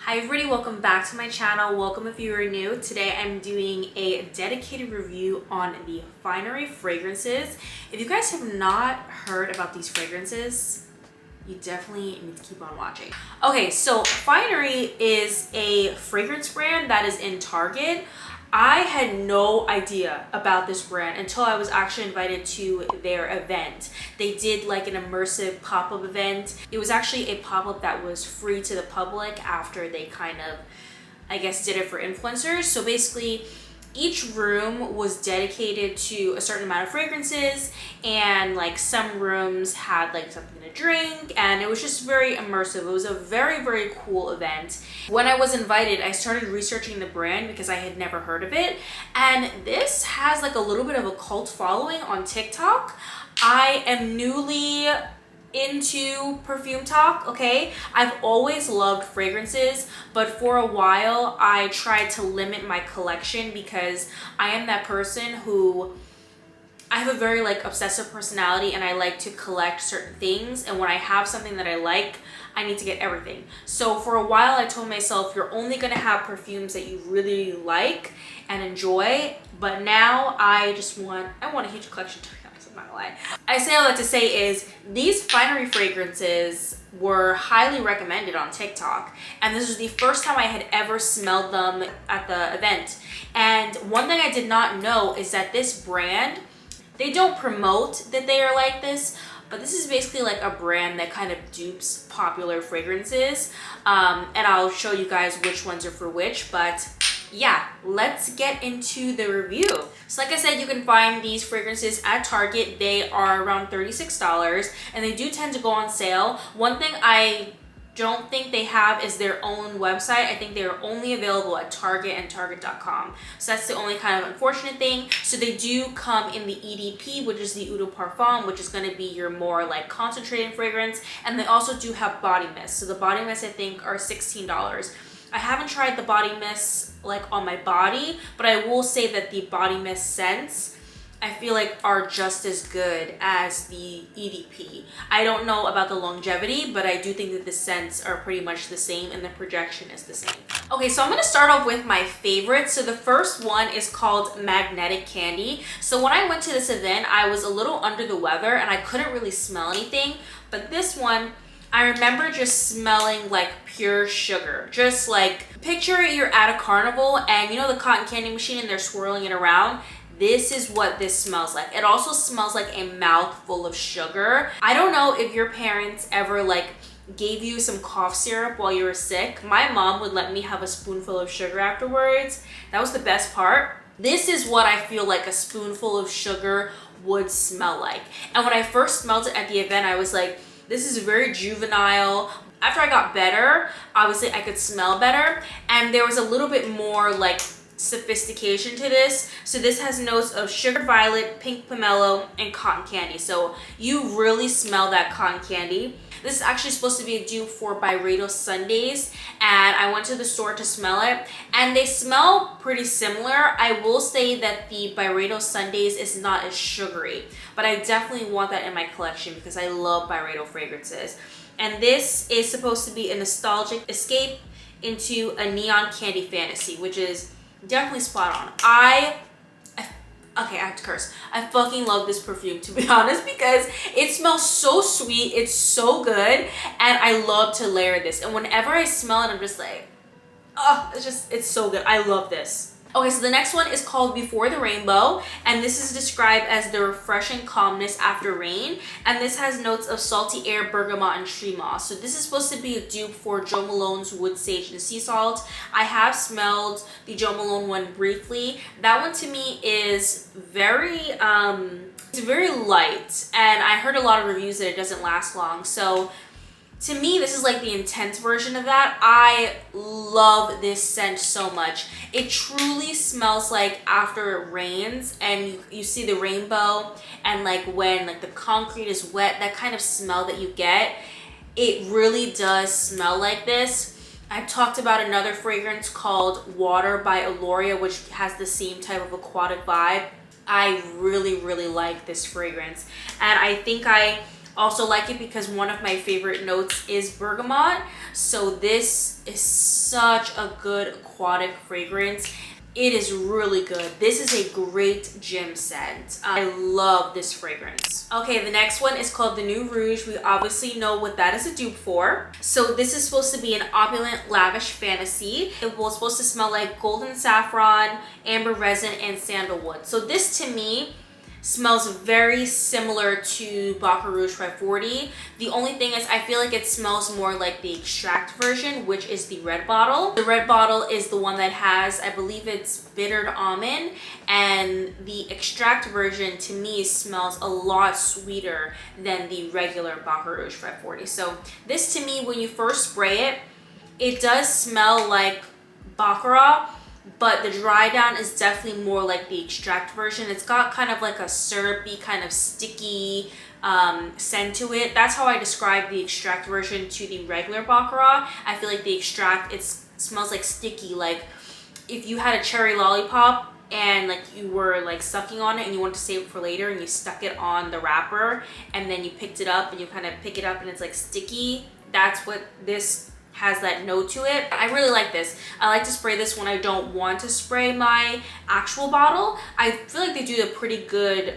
Hi everybody, welcome back to my channel. Welcome if you are new. Today I'm doing a dedicated review on the Finery fragrances. If you guys have not heard about these fragrances, you definitely need to keep on watching. Okay, so Finery is a fragrance brand that is in Target. I had no idea about this brand until I was actually invited to their event. They did like an immersive pop-up event. It was actually a pop-up that was free to the public after they kind of, I guess, did it for influencers. So basically, each room was dedicated to a certain amount of fragrances, and like some rooms had like something to drink, and it was just very immersive. It was a very, very cool event. When I was invited, I started researching the brand because I had never heard of it, and this has like a little bit of a cult following on TikTok. I am newly into perfume talk, okay? I've always loved fragrances, but for a while I tried to limit my collection because I am that person who, I have a very like obsessive personality and I like to collect certain things, and when I have something that I like, I need to get everything. So for a while I told myself, you're only gonna have perfumes that you really like and enjoy, but now I want a huge collection too. I'm not gonna lie. I say all that to say is these Finery fragrances were highly recommended on TikTok, and this was the first time I had ever smelled them at the event. And one thing I did not know is that this brand, they don't promote that they are like this, but this is basically like a brand that kind of dupes popular fragrances, and I'll show you guys which ones are for which. But yeah, let's get into the review. So like I said, you can find these fragrances at Target. They are around $36 and they do tend to go on sale. One thing I don't think they have is their own website. I think they are only available at Target and Target.com. So that's the only kind of unfortunate thing. So they do come in the EDP, which is the Eau de Parfum, which is going to be your more like concentrated fragrance. And they also do have body mist. So the body mist I think are $16. I haven't tried the body mist like on my body, but I will say that the body mist scents I feel like are just as good as the EDP. I don't know about the longevity, but I do think that the scents are pretty much the same and the projection is the same. Okay, so I'm gonna start off with my favorites. So the first one is called Magnetic Candy. So when I went to this event, I was a little under the weather and I couldn't really smell anything, but this one, I remember just smelling like pure sugar. Just like, picture you're at a carnival and you know the cotton candy machine and they're swirling it around? This is what this smells like. It also smells like a mouthful of sugar. I don't know if your parents ever like gave you some cough syrup while you were sick. My mom would let me have a spoonful of sugar afterwards. That was the best part. This is what I feel like a spoonful of sugar would smell like. And when I first smelled it at the event, I was like, this is very juvenile. After I got better, obviously I could smell better, and there was a little bit more like sophistication to this. So this has notes of sugared violet, pink pomelo, and cotton candy. So you really smell that cotton candy. This is actually supposed to be a dupe for Byredo Sundays, and I went to the store to smell it, and they smell pretty similar. I will say that the Byredo Sundays is not as sugary, but I definitely want that in my collection because I love Byredo fragrances. And this is supposed to be a nostalgic escape into a neon candy fantasy, which is definitely spot on. Okay, I have to curse. I fucking love this perfume, to be honest, because it smells so sweet. It's so good, and I love to layer this. And whenever I smell it, I'm just like, oh, it's so good. I love this. Okay, so the next one is called Before the Rainbow, and this is described as the refreshing calmness after rain, and this has notes of salty air, bergamot, and tree moss. So this is supposed to be a dupe for Jo Malone's Wood Sage and Sea Salt. I have smelled the Jo Malone one briefly. That one to me is very, it's very light, and I heard a lot of reviews that it doesn't last long. So to me, this is like the intense version of that. I love this scent so much. It truly smells like after it rains and you see the rainbow, and like when like the concrete is wet, that kind of smell that you get, it really does smell like this. I've talked about another fragrance called Water by Aloria, which has the same type of aquatic vibe. I really, really like this fragrance, and I think I also like it because one of my favorite notes is bergamot. So this is such a good aquatic fragrance. It is really good. This is a great gym scent. I love this fragrance. Okay, the next one is called the New Rouge. We obviously know what that is a dupe for. So this is supposed to be an opulent, lavish fantasy. It was supposed to smell like golden saffron, amber resin, and sandalwood. So this to me smells very similar to Baccarat Rouge 540. The only thing is I feel like it smells more like the extract version, which is the red bottle. The red bottle is the one that has, I believe it's bittered almond, and the extract version to me smells a lot sweeter than the regular Baccarat Rouge 540. So this to me, when you first spray it, it does smell like Baccarat, but the dry down is definitely more like the extract version. It's got kind of like a syrupy, kind of sticky scent to it. That's how I describe the extract version to the regular Baccarat. I feel like the extract, it smells like sticky, like if you had a cherry lollipop and like you were like sucking on it and you wanted to save it for later and you stuck it on the wrapper and then you picked it up and you kind of pick it up and it's like sticky. That's what this has, that note to it. I really like this. I like to spray this when I don't want to spray my actual bottle. I feel like they do a pretty good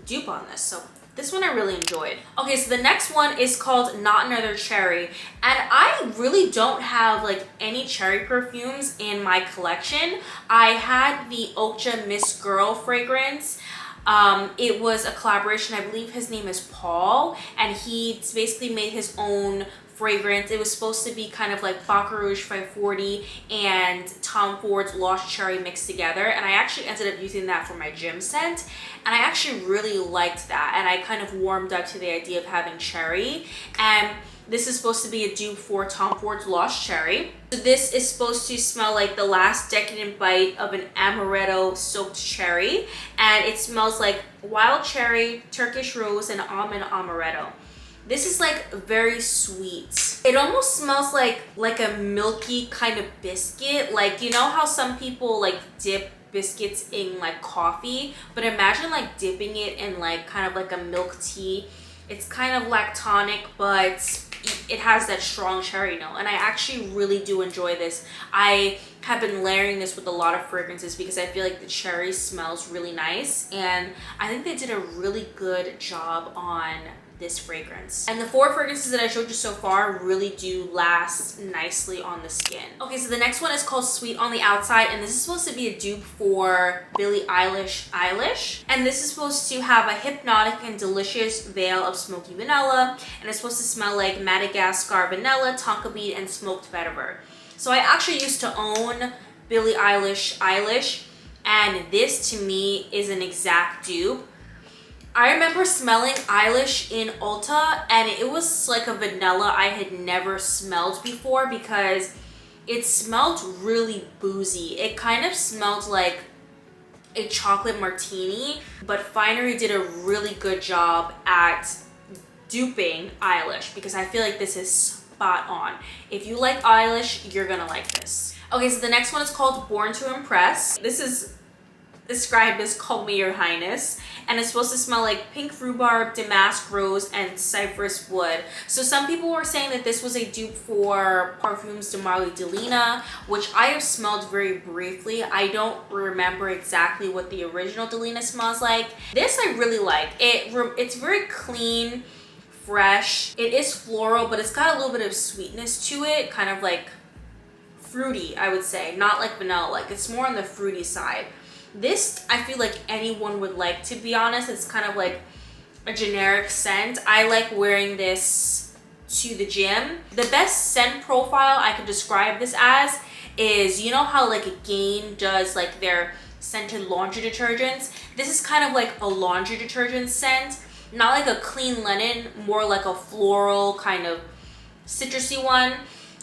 dupe on this. So this one I really enjoyed. Okay, so the next one is called Not Another Cherry. And I really don't have like any cherry perfumes in my collection. I had the Okja Miss Girl fragrance. It was a collaboration. I believe his name is Paul, and he basically made his own fragrance. It was supposed to be kind of like Baccarat Rouge 540 and Tom Ford's Lost Cherry mixed together, and I actually ended up using that for my gym scent, and I actually really liked that, and I kind of warmed up to the idea of having cherry. And this is supposed to be a dupe for Tom Ford's Lost Cherry. So this is supposed to smell like the last decadent bite of an amaretto soaked cherry, and it smells like wild cherry, Turkish rose, and almond amaretto. This is like very sweet. It almost smells like a milky kind of biscuit. Like, you know how some people like dip biscuits in like coffee, but imagine like dipping it in like kind of like a milk tea. It's kind of lactonic, but it has that strong cherry note, and I actually really do enjoy this. I have been layering this with a lot of fragrances because I feel like the cherry smells really nice, and I think they did a really good job on this fragrance. And the 4 fragrances that I showed you so far really do last nicely on the skin. Okay, so the next one is called Sweet on the Outside, and this is supposed to be a dupe for Billie Eilish. And this is supposed to have a hypnotic and delicious veil of smoky vanilla, and it's supposed to smell like Madagascar vanilla, tonka bean, and smoked vetiver. So I actually used to own Billie Eilish, and this to me is an exact dupe. I remember smelling Eilish in Ulta, and it was like a vanilla I had never smelled before because it smelled really boozy. It kind of smelled like a chocolate martini, but Finery did a really good job at duping Eilish because I feel like this is spot on. If you like Eilish, you're gonna like this. Okay, so the next one is called Born to Impress. This is described as Call Me Your Highness, and it's supposed to smell like pink rhubarb, damask rose, and cypress wood. So some people were saying that this was a dupe for Perfumes de Marly Delina, which I have smelled very briefly. I don't remember exactly what the original Delina smells like. This I really like. It's very clean, fresh. It is floral, but it's got a little bit of sweetness to it, kind of like fruity, I would say. Not like vanilla, like it's more on the fruity side. This, I feel like anyone would like, to be honest. It's kind of like a generic scent. I like wearing this to the gym. The best scent profile I could describe this as is, you know how like Gain does like their scented laundry detergents? This is kind of like a laundry detergent scent. Not like a clean linen, more like a floral kind of citrusy one.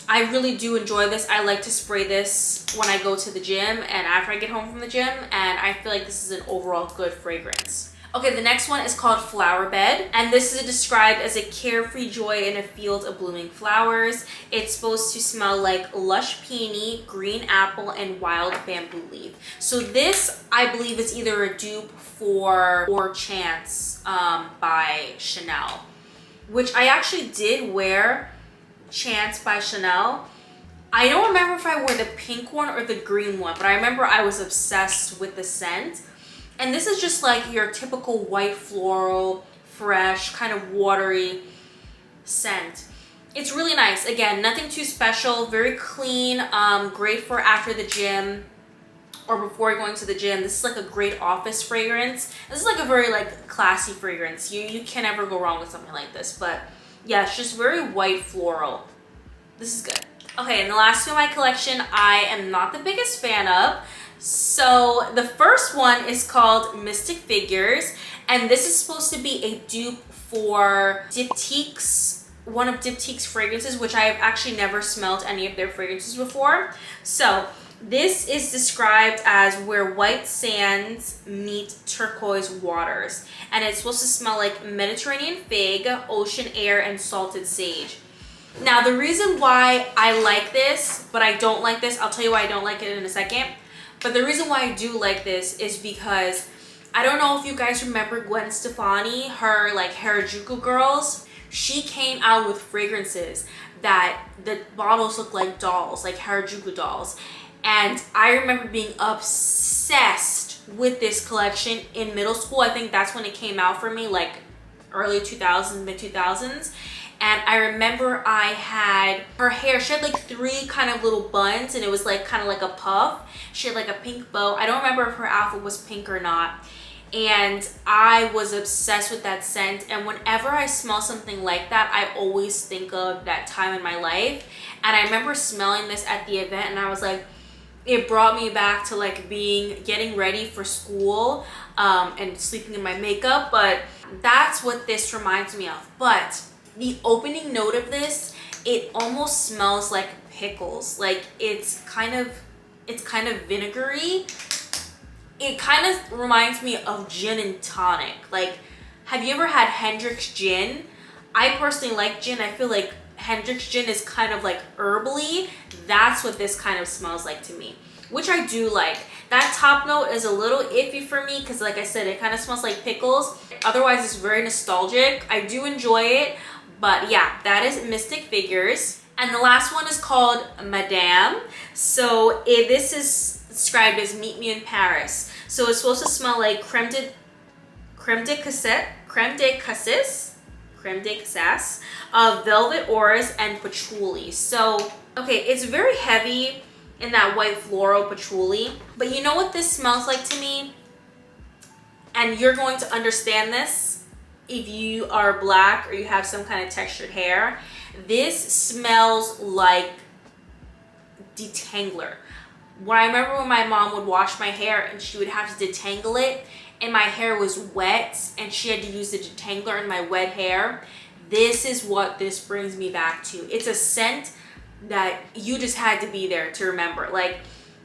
I really do enjoy this. I like to spray this when I go to the gym and after I get home from the gym, and I feel like this is an overall good fragrance. Okay, the next one is called Flower Bed, and this is described as a carefree joy in a field of blooming flowers. It's supposed to smell like lush peony, green apple, and wild bamboo leaf. So this, I believe, is either a dupe for Or Chance by Chanel, which I actually did wear Chance by Chanel. I don't if I wore the pink one or the green one, but I remember I was obsessed with the scent. And this is just like your typical white floral, fresh, kind of watery scent. It's really nice. Again, nothing too special, very clean, great for after the gym or before going to the gym. This is like a great office fragrance. This is like a very like classy fragrance. You can never go wrong with something like this. But yeah, it's just very white floral. This is good. Okay, and the last two in my collection I am not the biggest fan of. So the first one is called Mystic Figures, and this is supposed to be a dupe for Diptyque's, one of Diptyque's fragrances, which I've actually never smelled any of their fragrances before. So this is described as where white sands meet turquoise waters, and it's supposed to smell like Mediterranean fig, ocean air, and salted sage. Now the reason why I like this, but I don't like this, I'll tell you why I don't like it in a second. But the reason why I do like this is because I don't know if you guys remember Gwen Stefani, her like Harajuku girls. She came out with fragrances that the bottles look like dolls, like Harajuku dolls. And I remember being obsessed with this collection in middle school. I think that's when it came out for me, like early 2000s, mid 2000s. And I remember I had her hair, she had like 3 kind of little buns, and it was like kind of like a puff. She had like a pink bow. I don't remember if her outfit was pink or not. And I was obsessed with that scent. And whenever I smell something like that, I always think of that time in my life. And I remember smelling this at the event, and I was like, it brought me back to like getting ready for school and sleeping in my makeup. But that's what this reminds me of. But the opening note of this, it almost smells like pickles. Like it's kind of vinegary. It kind of reminds me of gin and tonic. Like, have you ever had Hendrick's gin? I personally like gin. I feel like Hendrick's gin is kind of like herbally. That's what this kind of smells like to me, which I do like. That top note is a little iffy for me because, like I said, it kind of smells like pickles. Otherwise, it's very nostalgic. I do enjoy it. But yeah, that is Mystic Figures. And the last one is called Madame. So this is described as Meet Me in Paris. So it's supposed to smell like creme de cassis, velvet ores, and patchouli. So, okay, it's very heavy in that white floral patchouli. But you know what this smells like to me? And you're going to understand this if you are black or you have some kind of textured hair. This smells like detangler. When I remember when my mom would wash my hair and she would have to detangle it, and my hair was wet and she had to use the detangler in my wet hair, this is what this brings me back to. It's a scent that you just had to be there to remember. Like,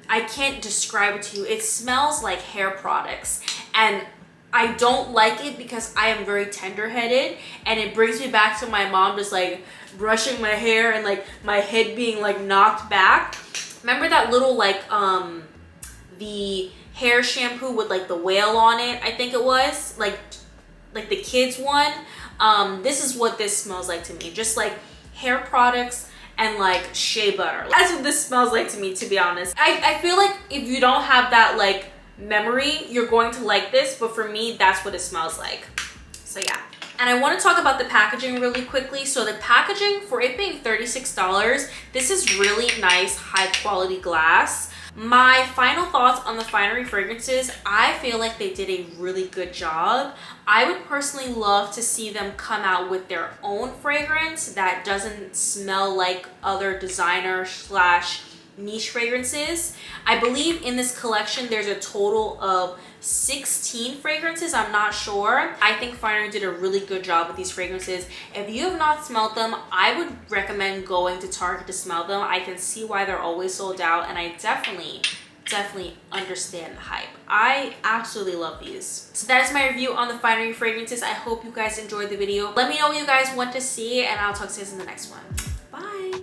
I can't describe it to you. It smells like hair products, and I don't like it because I am very tender-headed, and it brings me back to my mom just like brushing my hair and like my head being like knocked back. Remember that little like the hair shampoo with like the whale on it? I think it was like the kids one. This is what this smells like to me. Just like hair products and like shea butter. That's what this smells like to me, to be honest. I feel like if you don't have that like memory, you're going to like this, but for me, that's what it smells like. So yeah. And I want to talk about the packaging really quickly. So the packaging, for it being $36, this is really nice, high quality glass. My final thoughts on the Finery fragrances, I feel like they did a really good job. I would personally love to see them come out with their own fragrance that doesn't smell like other designer slash niche fragrances. I believe in this collection there's a total of 16 fragrances. I'm not sure. I think Finery did a really good job with these fragrances. If you have not smelled them, I would recommend going to Target to smell them. I can see why they're always sold out, and I definitely understand the hype. I absolutely love these. So that is my review on the Finery fragrances. I hope you guys enjoyed the video. Let me know what you guys want to see, and I'll talk to you guys in the next one. Bye.